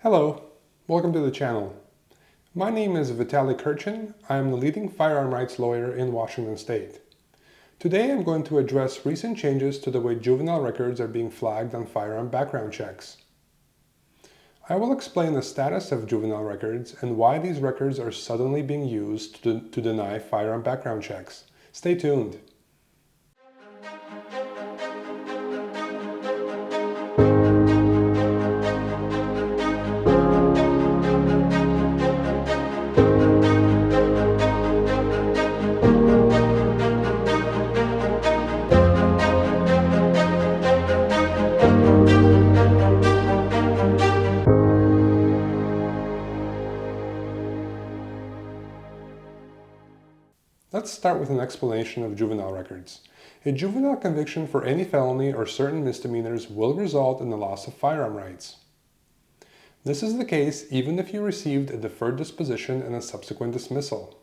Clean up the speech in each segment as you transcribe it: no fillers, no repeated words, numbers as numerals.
Hello, welcome to the channel. My name is Vitaly Kurchin. I am the leading firearm rights lawyer in Washington State. Today I'm going to address recent changes to the way juvenile records are being flagged on firearm background checks. I will explain the status of juvenile records and why these records are suddenly being used to deny firearm background checks. Stay tuned. Let's start with an explanation of juvenile records. A juvenile conviction for any felony or certain misdemeanors will result in the loss of firearm rights. This is the case even if you received a deferred disposition and a subsequent dismissal.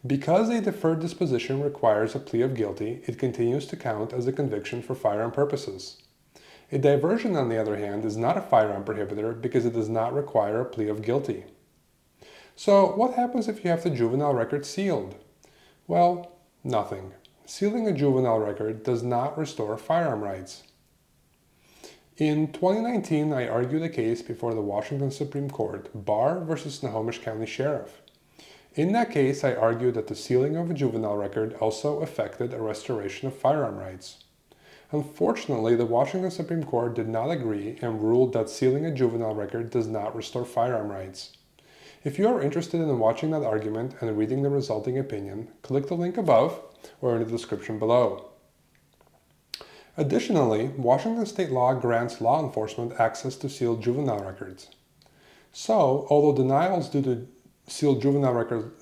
Because a deferred disposition requires a plea of guilty, it continues to count as a conviction for firearm purposes. A diversion, on the other hand, is not a firearm prohibitor because it does not require a plea of guilty. So, what happens if you have the juvenile record sealed? Well, nothing. Sealing a juvenile record does not restore firearm rights. In 2019, I argued a case before the Washington Supreme Court, Barr v. Snohomish County Sheriff. In that case, I argued that the sealing of a juvenile record also affected a restoration of firearm rights. Unfortunately, the Washington Supreme Court did not agree and ruled that sealing a juvenile record does not restore firearm rights. If you are interested in watching that argument and reading the resulting opinion, click the link above or in the description below. Additionally, Washington state law grants law enforcement access to sealed juvenile records. So, although denials due to sealed juvenile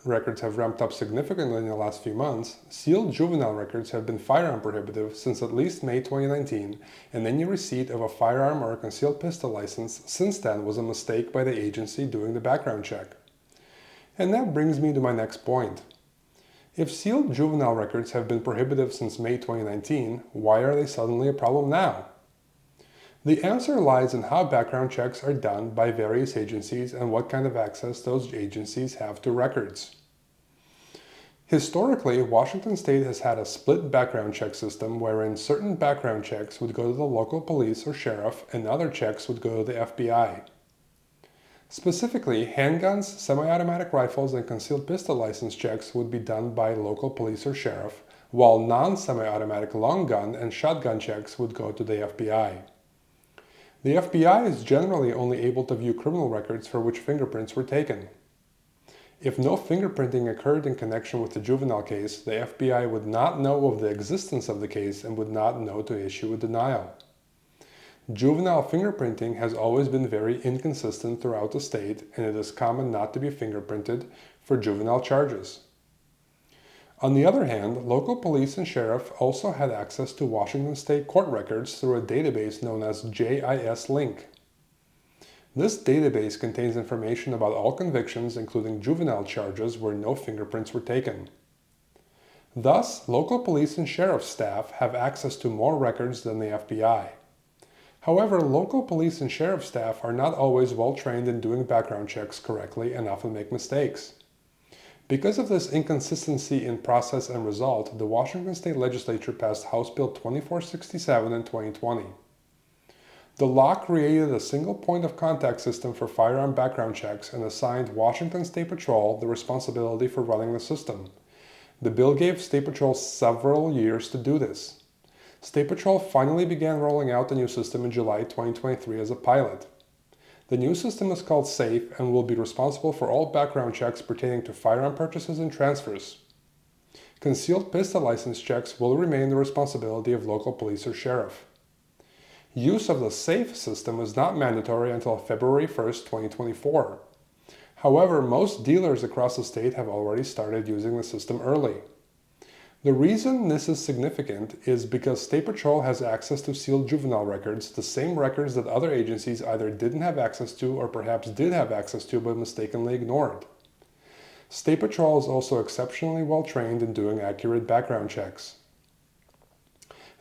records have ramped up significantly in the last few months, sealed juvenile records have been firearm prohibitive since at least May 2019, and any receipt of a firearm or a concealed pistol license since then was a mistake by the agency doing the background check. And that brings me to my next point. If sealed juvenile records have been prohibitive since May 2019, why are they suddenly a problem now? The answer lies in how background checks are done by various agencies and what kind of access those agencies have to records. Historically, Washington State has had a split background check system wherein certain background checks would go to the local police or sheriff and other checks would go to the FBI. Specifically, handguns, semi-automatic rifles, and concealed pistol license checks would be done by local police or sheriff, while non-semi-automatic long gun and shotgun checks would go to the FBI. The FBI is generally only able to view criminal records for which fingerprints were taken. If no fingerprinting occurred in connection with the juvenile case, the FBI would not know of the existence of the case and would not know to issue a denial. Juvenile fingerprinting has always been very inconsistent throughout the state, and it is common not to be fingerprinted for juvenile charges. On the other hand, local police and sheriff also had access to Washington State court records through a database known as JIS Link. This database contains information about all convictions, including juvenile charges where no fingerprints were taken. Thus, local police and sheriff staff have access to more records than the FBI. However, local police and sheriff staff are not always well trained in doing background checks correctly and often make mistakes. Because of this inconsistency in process and result, the Washington State Legislature passed House Bill 2467 in 2020. The law created a single point of contact system for firearm background checks and assigned Washington State Patrol the responsibility for running the system. The bill gave State Patrol several years to do this. State Patrol finally began rolling out the new system in July 2023 as a pilot. The new system is called SAFE and will be responsible for all background checks pertaining to firearm purchases and transfers. Concealed pistol license checks will remain the responsibility of local police or sheriff. Use of the SAFE system is not mandatory until February 1st, 2024. However, most dealers across the state have already started using the system early. The reason this is significant is because State Patrol has access to sealed juvenile records, the same records that other agencies either didn't have access to or perhaps did have access to but mistakenly ignored. State Patrol is also exceptionally well trained in doing accurate background checks.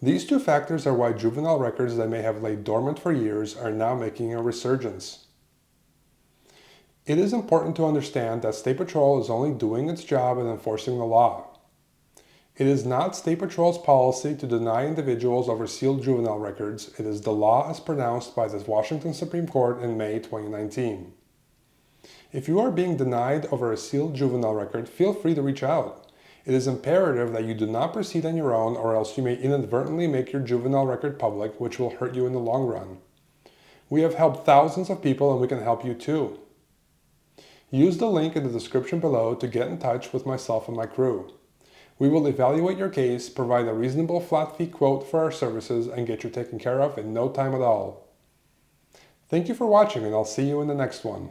These two factors are why juvenile records that may have laid dormant for years are now making a resurgence. It is important to understand that State Patrol is only doing its job in enforcing the law. It is not State Patrol's policy to deny individuals over sealed juvenile records. It is the law as pronounced by the Washington Supreme Court in May 2019. If you are being denied over a sealed juvenile record, feel free to reach out. It is imperative that you do not proceed on your own, or else you may inadvertently make your juvenile record public, which will hurt you in the long run. We have helped thousands of people, and we can help you too. Use the link in the description below to get in touch with myself and my crew. We will evaluate your case, provide a reasonable flat fee quote for our services, and get you taken care of in no time at all. Thank you for watching, and I'll see you in the next one.